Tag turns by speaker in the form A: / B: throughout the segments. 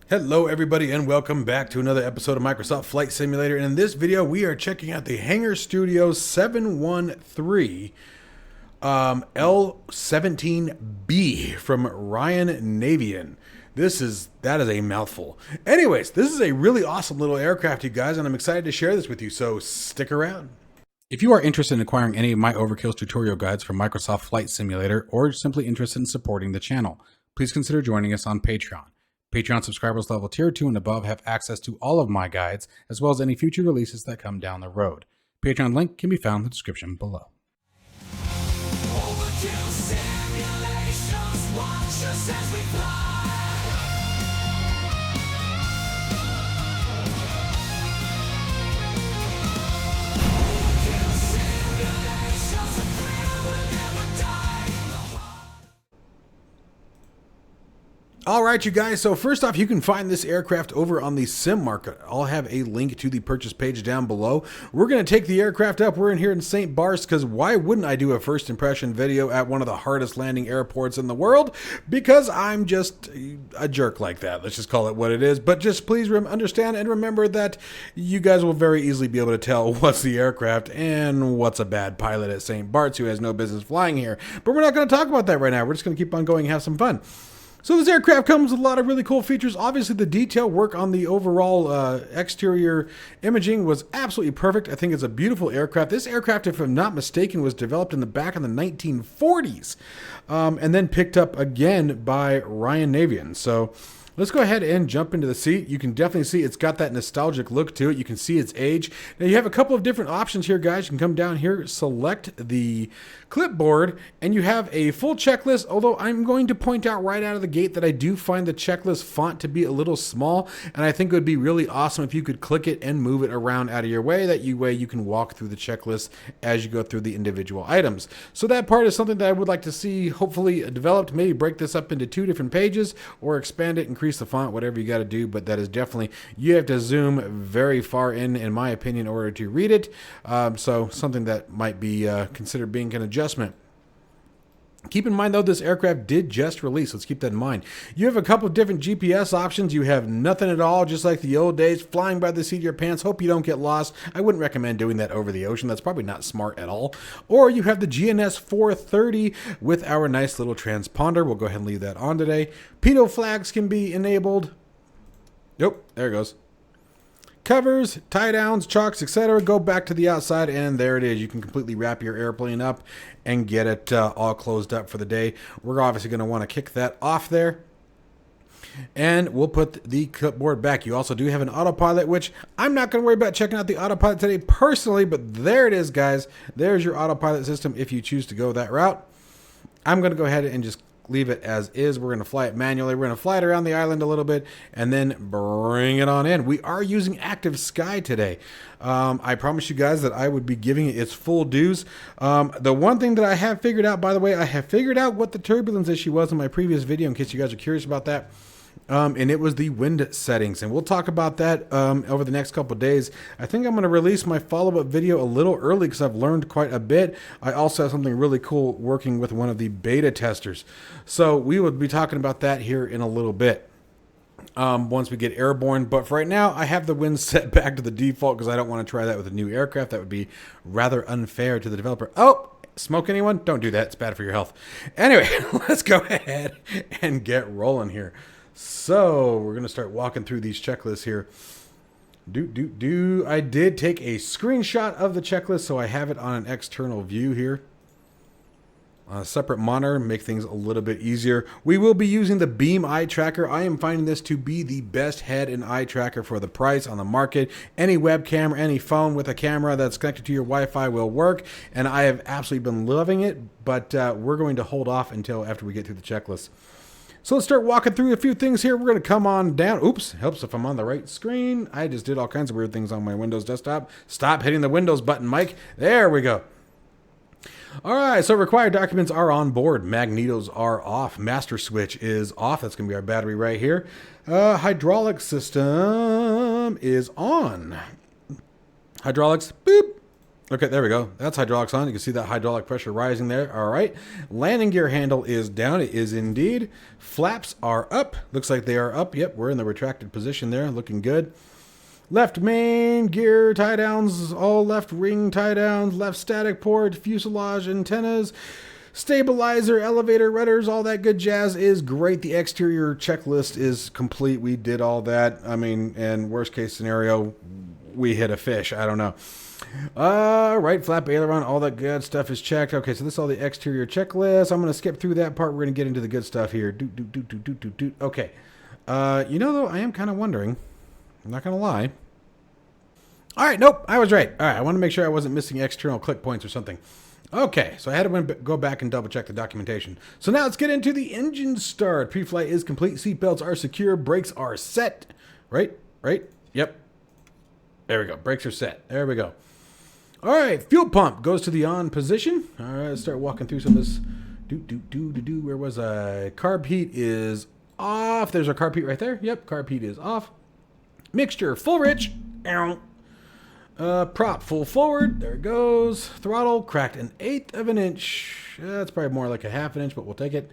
A: Hello everybody and welcome back to another episode of Microsoft Flight Simulator, and in this video we are checking out the Hangar Studios 713 L-17B from Nvme. That is a mouthful. Anyways, this is a really awesome little aircraft, you guys, and I'm excited to share this with you, so stick around. If you are interested in acquiring any of my overkills tutorial guides from Microsoft Flight Simulator, or simply interested in supporting the channel, please consider joining us on Patreon. Patreon subscribers level tier 2 and above have access to all of my guides, as well as any future releases that come down the road. Patreon link can be found in the description below. All right, you guys, so first off, you can find this aircraft over on the sim market. I'll have a link to the purchase page down below. We're going to take the aircraft up. We're in here in St. Barts because why wouldn't I do a first impression video at one of the hardest landing airports in the world? Because I'm just a jerk like that. Let's just call it what it is. But just please understand and remember that you guys will very easily be able to tell what's the aircraft and what's a bad pilot at St. Barts who has no business flying here. But we're not going to talk about that right now. We're just going to keep on going and have some fun. So this aircraft comes with a lot of really cool features. Obviously, the detail work on the overall exterior imaging was absolutely perfect. I think it's a beautiful aircraft. This aircraft, if I'm not mistaken, was developed back in the 1940s and then picked up again by Nvme. So let's go ahead and jump into the seat. You can definitely see it's got that nostalgic look to it. You can see its age. Now you have a couple of different options here, guys. You can come down here, select the clipboard, and you have a full checklist, although I'm going to point out right out of the gate that I do find the checklist font to be a little small, and I think it would be really awesome if you could click it and move it around out of your way. That way you can walk through the checklist as you go through the individual items. So that part is something that I would like to see hopefully developed. Maybe break this up into 2 different pages or expand it, increase the font, whatever you got to do, but that is definitely, you have to zoom very far in my opinion, in order to read it. So something that might be considered being an adjustment. Keep in mind though, this aircraft did just release. Let's keep that in mind. You have a couple of different GPS options. You have nothing at all, just like the old days, flying by the seat of your pants. Hope you don't get lost. I wouldn't recommend doing that over the ocean. That's probably not smart at all. Or you have the GNS 430 with our nice little transponder. We'll go ahead and leave that on today. Pitot flags can be enabled. Nope, there it goes. Covers, tie downs, chocks, etc. Go back to the outside, and there it is. You can completely wrap your airplane up and get it all closed up for the day. We're obviously going to want to kick that off there, and we'll put the clipboard back. You also do have an autopilot, which I'm not going to worry about checking out the autopilot today personally, but there it is, guys. There's your autopilot system if you choose to go that route. I'm going to go ahead and just leave it as is. We're going to fly it manually. We're going to fly it around the island a little bit and then bring it on in. We are using active sky today. I promised you guys that I would be giving it its full dues. The one thing that I have figured out, by the way, I have figured out what the turbulence issue was in my previous video in case you guys are curious about that. And it was the wind settings, and we'll talk about that over the next couple of days. I think I'm going to release my follow-up video a little early because I've learned quite a bit. I also have something really cool working with one of the beta testers, so we will be talking about that here in a little bit once we get airborne. But for right now, I have the wind set back to the default because I don't want to try that with a new aircraft. That would be rather unfair to the developer. Oh, smoke anyone? Don't do that. It's bad for your health. Anyway, let's go ahead and get rolling here. So we're going to start walking through these checklists here. I did take a screenshot of the checklist, so I have it on an external view here. On a separate monitor, make things a little bit easier. We will be using the Beam eye tracker. I am finding this to be the best head and eye tracker for the price on the market. Any webcam or any phone with a camera that's connected to your Wi-Fi will work, and I have absolutely been loving it, but we're going to hold off until after we get through the checklist. So let's start walking through a few things here. We're going to come on down. Oops, helps if I'm on the right screen. I just did all kinds of weird things on my Windows desktop. Stop hitting the Windows button, Mike. There we go. All right, so required documents are on board. Magnetos are off. Master switch is off. That's going to be our battery right here. Hydraulic system is on. Hydraulics, boop. Okay, there we go. That's hydraulics on. You can see that hydraulic pressure rising there. All right. Landing gear handle is down. It is indeed. Flaps are up. Looks like they are up. Yep, we're in the retracted position there. Looking good. Left main gear tie downs. All left ring tie downs. Left static port. Fuselage antennas. Stabilizer, elevator, rudders, all that good jazz is great. The exterior checklist is complete. We did all that. I mean, and worst case scenario, we hit a fish. I don't know. Right flap aileron, all that good stuff is checked. Okay, so this is all the exterior checklist. I'm going to skip through that part. We're going to get into the good stuff here. Okay. You know, though, I am kind of wondering. I'm not going to lie. All right, nope, I was right. All right, I want to make sure I wasn't missing external click points or something. Okay, so I had to go back and double check the documentation. So now let's get into the engine start. Pre-flight is complete. Seatbelts are secure. Brakes are set. Right? Yep. There we go. Brakes are set. There we go. All right, fuel pump goes to the on position. All right, let's start walking through some of this. Where was I? Carb heat is off. There's our carb heat right there. Yep, carb heat is off. Mixture full rich. Prop full forward. There it goes. Throttle cracked 1/8 of an inch. That's probably more like a 1/2 inch, but we'll take it.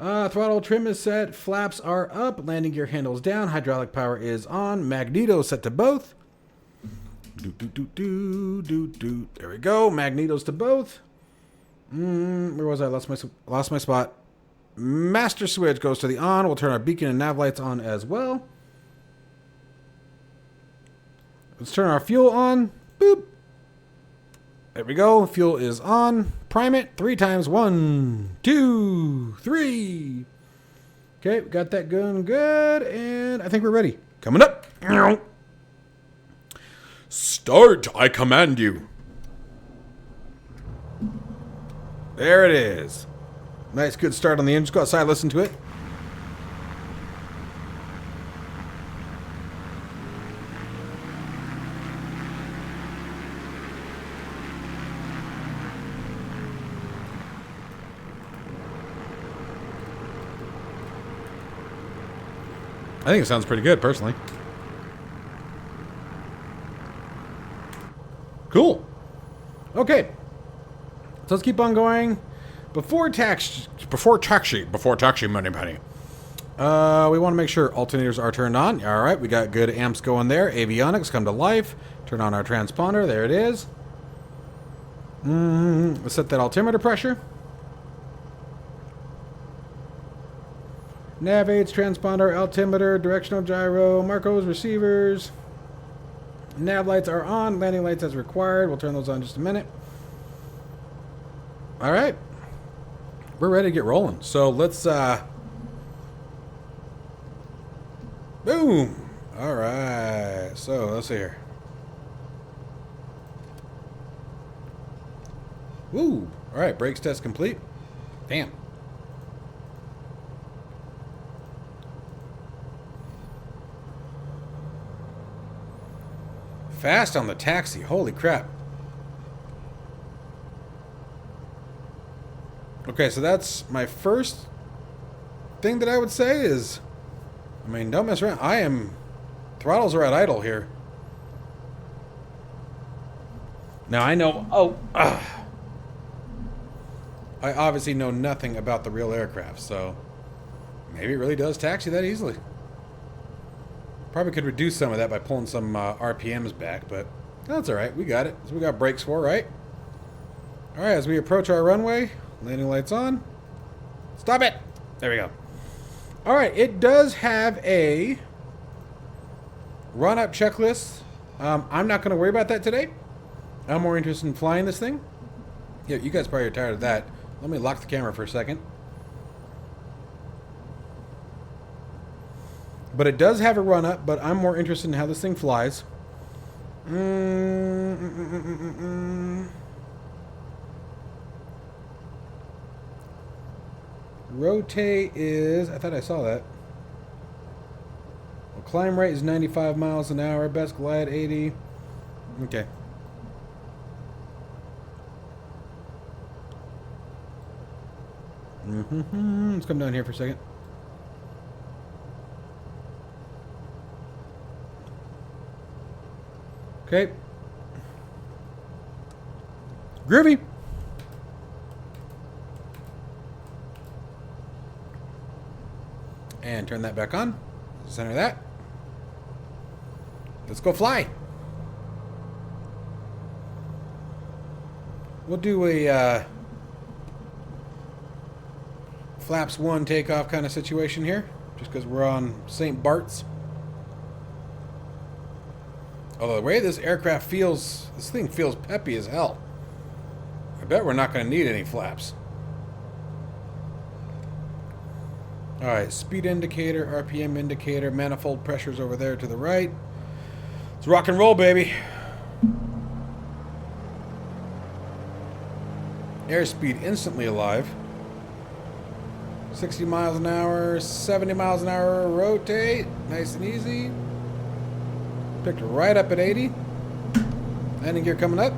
A: Throttle trim is set. Flaps are up. Landing gear handles down. Hydraulic power is on. Magneto set to both. There we go. Magnetos to both. Where was I? Lost my spot. Master switch goes to the on. We'll turn our beacon and nav lights on as well. Let's turn our fuel on. Boop. There we go. Fuel is on. Prime it 3 times. 1, 2, 3. Okay, we got that going good. And I think we're ready. Coming up. Start, I command you. There it is. Nice, good start on the engine. Just go outside, listen to it. I think it sounds pretty good, personally. Cool. Okay. So let's keep on going. Before taxi money. We want to make sure alternators are turned on. All right, we got good amps going there. Avionics come to life. Turn on our transponder. There it is. Let's set that altimeter pressure. Nav aids, transponder, altimeter, directional gyro, Marcos, receivers. Nav lights are on. Landing lights as required. We'll turn those on in just a minute. All right. We're ready to get rolling. So let's, boom. All right. So let's see here. Woo. All right. Brakes test complete. Damn. Fast on the taxi. Holy crap. Okay, so that's my first thing that I would say is, I mean, don't mess around. Throttles are at idle here. Now I know, I obviously know nothing about the real aircraft, so maybe it really does taxi that easily. Probably could reduce some of that by pulling some RPMs back, but that's all right. We got it. So we got brakes for, right? All right, as we approach our runway, landing lights on. Stop it. There we go. All right, it does have a run-up checklist. I'm not going to worry about that today. I'm more interested in flying this thing. Yeah, you guys probably are tired of that. Let me lock the camera for a second. But it does have a run-up, but I'm more interested in how this thing flies. Rotate is... I thought I saw that. Well, climb rate is 95 miles an hour. Best glide, 80. Okay. Let's come down here for a second. Okay. Groovy. And turn that back on. Center that. Let's go fly. We'll do a flaps 1 takeoff kind of situation here, just because we're on St. Bart's. Although the way this aircraft feels, this thing feels peppy as hell. I bet we're not going to need any flaps. Alright, speed indicator, RPM indicator, manifold pressures over there to the right. Let's rock and roll, baby. Airspeed instantly alive. 60 miles an hour, 70 miles an hour, rotate. Nice and easy. Picked right up at 80. Landing gear coming up.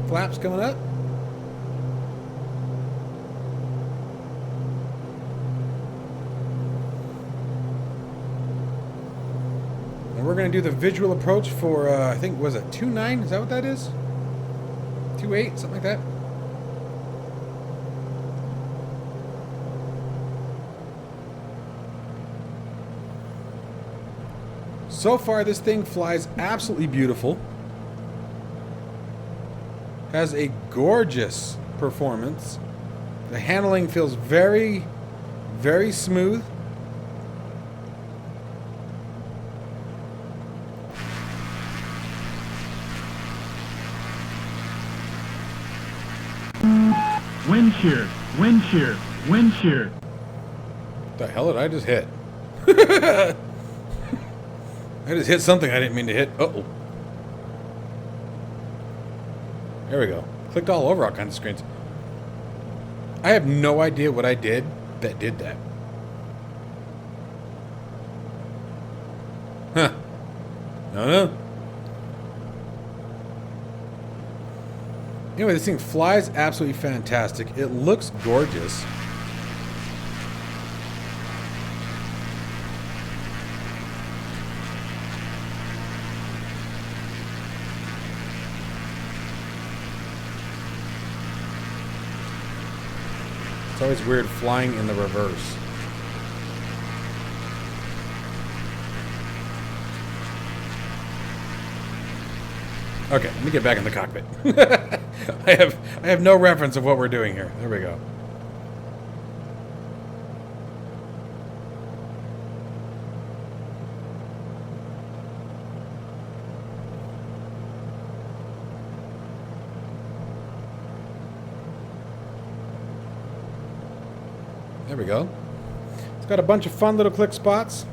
A: Flaps coming up. And we're going to do the visual approach for, I think, was it 2.9? Is that what that is? 2.8? Something like that? So far, this thing flies absolutely beautiful. Has a gorgeous performance. The handling feels very, very smooth.
B: Wind shear, wind shear, wind shear.
A: What the hell did I just hit? I just hit something I didn't mean to hit. Uh-oh. There we go. Clicked all over all kinds of screens. I have no idea what I did that did that. Huh. No. Anyway, this thing flies absolutely fantastic. It looks gorgeous. It's always weird flying in the reverse. Okay, let me get back in the cockpit. I have no reference of what we're doing here. There we go. There we go. It's got a bunch of fun little click spots.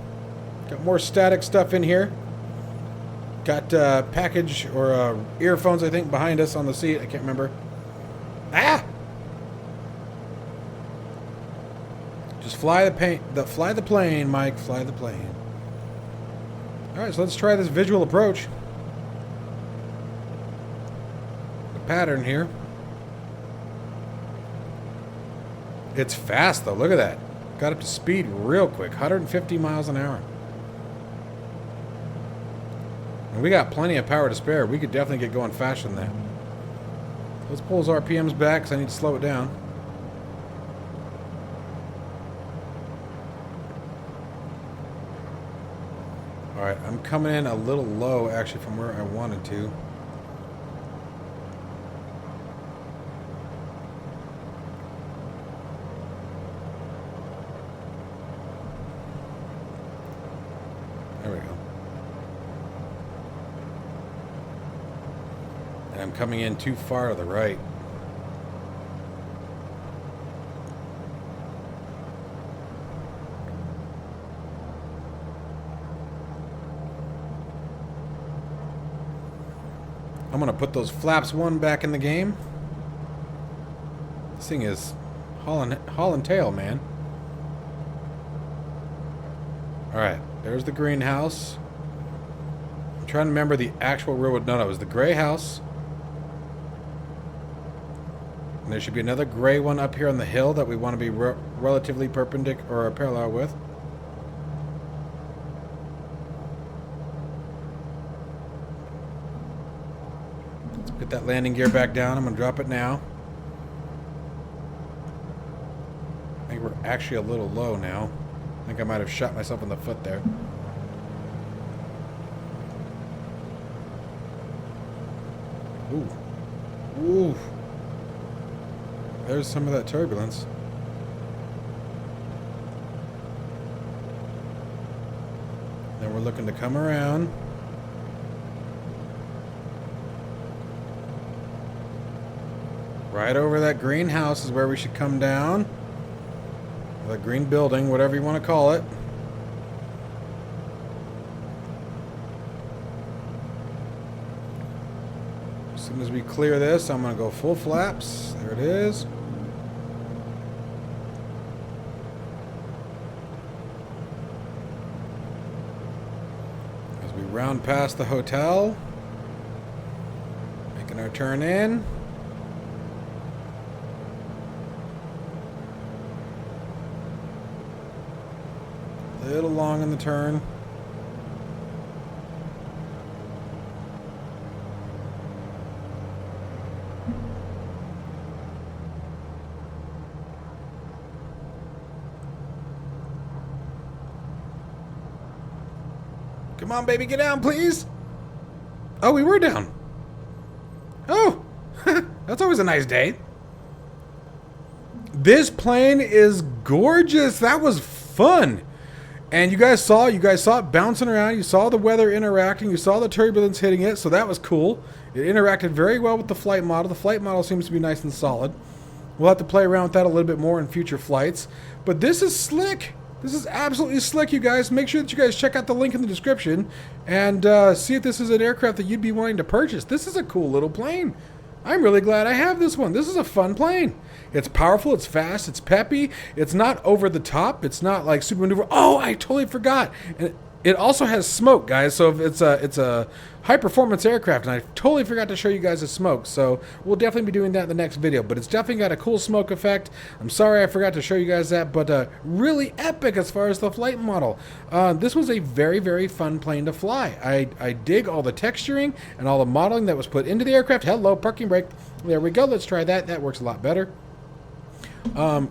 A: Got more static stuff in here. Got package or earphones, I think, behind us on the seat. I can't remember. Ah! Just fly the plane, Mike. Fly the plane. All right, so let's try this visual approach. The pattern here. It's fast though. Look at that. Got up to speed real quick. 150 miles an hour. And we got plenty of power to spare. We could definitely get going faster than that. Let's pull those RPMs back because I need to slow it down. Alright, I'm coming in a little low actually from where I wanted to. There we go. And I'm coming in too far to the right. I'm gonna put those flaps 1 back in the game. This thing is hauling tail, man. Alright, there's the greenhouse. I'm trying to remember the actual road. No, it was the gray house. And there should be another gray one up here on the hill that we want to be relatively perpendicular or parallel with. Let's get that landing gear back down. I'm going to drop it now. I think we're actually a little low now. I think I might have shot myself in the foot there. Ooh. Ooh. There's some of that turbulence. Then we're looking to come around. Right over that greenhouse is where we should come down. The green building, whatever you want to call it. As soon as we clear this, I'm going to go full flaps. There it is. As we round past the hotel, making our turn in. A little long in the turn. Come on, baby, get down, please. Oh, we were down. Oh, that's always a nice day. This plane is gorgeous. That was fun. And you guys saw it bouncing around. You saw the weather interacting. You saw the turbulence hitting it, so that was cool. It interacted very well with the flight model. The flight model seems to be nice and solid. We'll have to play around with that a little bit more in future flights. But this is slick. This is absolutely slick, you guys. Make sure that you guys check out the link in the description and see if this is an aircraft that you'd be wanting to purchase. This is a cool little plane. I'm really glad I have this one. This is a fun plane. It's powerful, it's fast, it's peppy, it's not over the top, it's not like super maneuver. Oh, I totally forgot. And it also has smoke, guys, so if it's a high performance aircraft, and I totally forgot to show you guys the smoke, so we'll definitely be doing that in the next video, but it's definitely got a cool smoke effect. I'm sorry I forgot to show you guys that, but really epic as far as the flight model. This was a very, very fun plane to fly. I dig all the texturing and all the modeling that was put into the aircraft. Hello, parking brake. There we go. Let's try that. That works a lot better.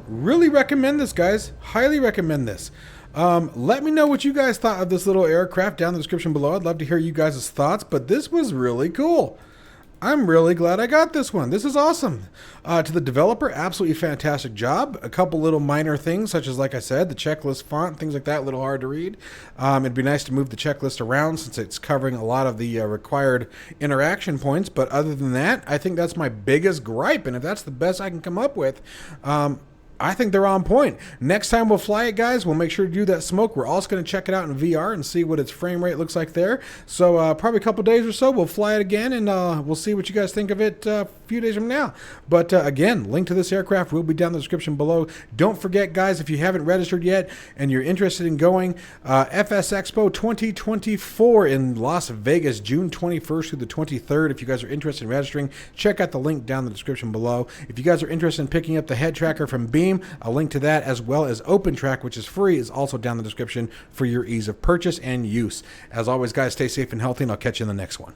A: Really recommend this, guys. Highly recommend this. Let me know what you guys thought of this little aircraft down in the description below. I'd love to hear you guys' thoughts, but this was really cool. I'm really glad I got this one. This is awesome. To the developer, absolutely fantastic job. A couple little minor things, such as, like I said, the checklist font, things like that, a little hard to read. It'd be nice to move the checklist around since it's covering a lot of the required interaction points. But other than that, I think that's my biggest gripe. And if that's the best I can come up with, I think they're on point. Next time we'll fly it, guys, we'll make sure to do that smoke. We're also going to check it out in VR and see what its frame rate looks like there. So probably a couple days or so, we'll fly it again, and we'll see what you guys think of it a few days from now. But again, link to this aircraft will be down in the description below. Don't forget, guys, if you haven't registered yet and you're interested in going, FS Expo 2024 in Las Vegas, June 21st through the 23rd. If you guys are interested in registering, check out the link down in the description below. If you guys are interested in picking up the head tracker from Beam, a link to that, as well as OpenTrack, which is free, is also down in the description for your ease of purchase and use. As always, guys, stay safe and healthy, and I'll catch you in the next one.